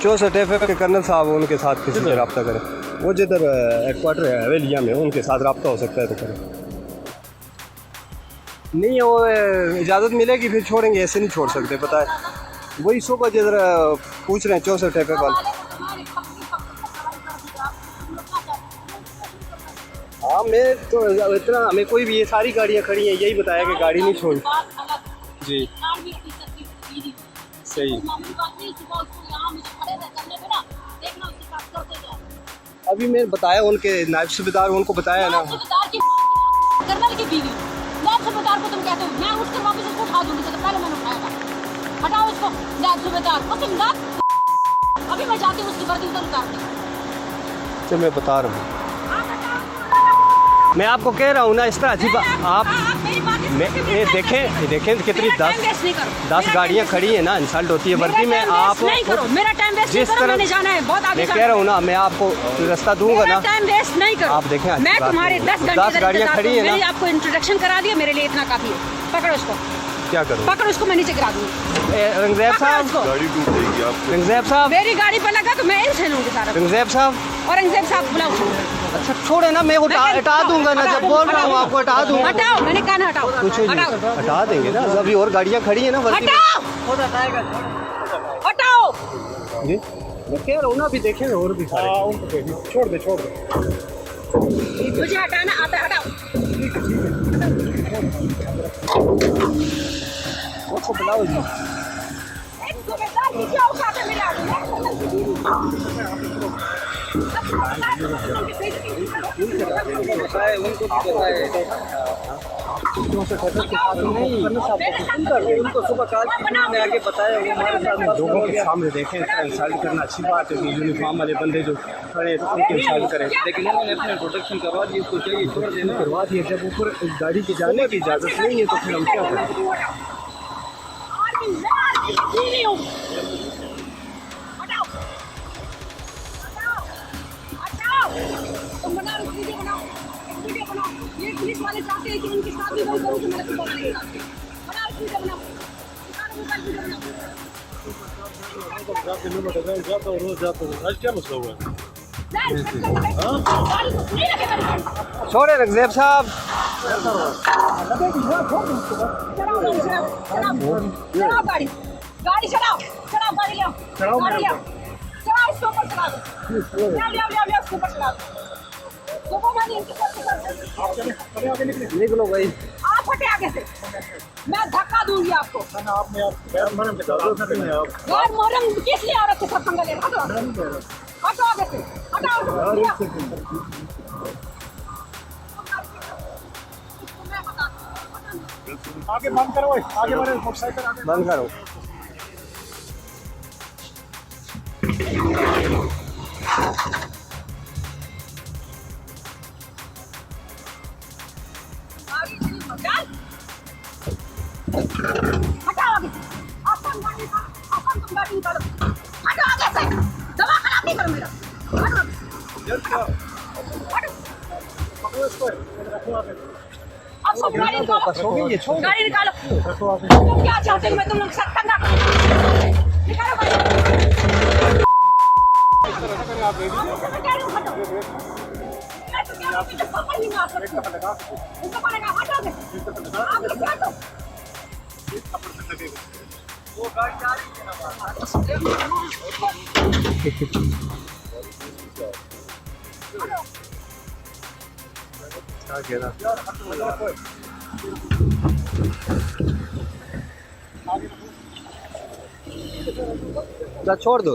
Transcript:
64 FF के colonel साहब, उनके साथ किसी से रब्ता करें। वो जिधर हेडक्वार्टर है हवेलिया में, उनके साथ रब्ता हो सकता है तो करें। नहीं वो इजाज़त मिलेगी फिर छोड़ेंगे, ऐसे नहीं छोड़ सकते, पता है। वही सुबह जिधर पूछ रहे हैं 64 FF वाले। हाँ मैं तो इतना, हमें कोई भी, ये सारी गाड़ियाँ खड़ी हैं, यही बताया कि गाड़ी नहीं छोड़। जी सही। अभी मैं बताया उनके नायब सूबेदार, उनको बताया ना। कर्नल की बीवी नायब सूबेदार को तुम कहते हो, मैं उठकर वापस इसको उठा दूंगी, तो पहले मैंने उठाया था। हटाओ इसको नायब सूबेदार को, तुम ना अभी मैं जाती हूँ उसकी वर्दी उधर उतारने। चलो मैं बता रहा हूँ, मैं आपको कह रहा हूँ ना, इस तरह अजीब आप ये देखें कितनी 10 गाड़ियाँ खड़ी हैं ना, इंसल्ट होती है वर्दी में। आप मेरा टाइम वेस्ट नहीं करो, मैंने जाना है बहुत आगे। मैं कह रहा हूँ ना, मैं आपको रास्ता दूंगा ना, टाइम वेस्ट नहीं करो। आप देखें मैं तुम्हारे 10 गाड़ियाँ खड़ी है ना, आपको इंट्रोडक्शन करा दिया, मेरे लिए इतना काफी है। पकड़ो उसको, क्या करूँ? पकड़ो उसको, मैं नीचे गिरा दूंगी। रंगज़ैब साहब, रंगज़ैब साहब, मेरी गाड़ी पर लगा तो मैं इनसे लूंगी सारा। रंगज़ैब साहब, और रंगज़ैब साहब बुलाओ। अच्छा छोड़े ना, मैं हटा दूंगा ना, जब बोल रहा हूँ आपको हटा दूंगा। हटाओ, मैंने कहा ना हटाओ। कुछ हटा देंगे ना, अभी और गाड़ियाँ खड़ी है ना। हटाओ हटाओ, जी मैं कह रहा हूँ ना, अभी देखें और भी सारे। छोड़ दे मुझे हटाना आता है, हटाओ। उसको बुलाओ जी। एक सूबेदार नीचे आओ, साथ में मिला दो। उनको सुबह कहा मैं आगे बताया, वो हमारे साथ लोगों के सामने देखें, इंसल्ट करना अच्छी बात है कि यूनिफॉर्म वाले बंदे जो खड़े हैं तो उनकी इंसल्ट करें, लेकिन उन्होंने अपने प्रोटेक्शन करवा दी, उसको चाहिए छोड़ देना, करवा दिया। जब ऊपर गाड़ी के जाने की इजाज़त नहीं है तो फिर हम क्या करें? तुम बनाओ वीडियो, बनाओ वीडियो, बनाओ। ये पुलिस वाले चाहते हैं कि उनके साथ भी वही करूं, तो मेरा सुबह लगेगा। बनाओ वीडियो, बनाओ रोज जाता हूँ, आज क्या मसला हुआ है? छोड़े रंगज़ैब साहब, चलाओ गाड़ी, गाड़ी चलाओ, गाड़ी ले आओ, गाड़ी ले आओ, चलाओ इसके ऊपर, चला दो, ले इसके ऊपर चला दो। निकलो भाई, आप हटे आगे से, मैं धक्का दूंगी आपको। गैर मोहरम किस लिए औरत के साथ पंगा ले रहे हो? हटो आगे से, हटाओ। आगे बंद करो, आगे बढ़े, मोटरसाइकिल बंद करो। हटाओ आगे से, अपन तुम गाड़ी निकालो, हटो आगे से, दवा खराब नहीं करो मेरा, हटो अब सब गाड़ी निकालो, गाड़ी निकालो। तुम क्या चाहते हो? मैं तुम लोग के साथ पंगा निकालो गाड़ी। छोड़ दो।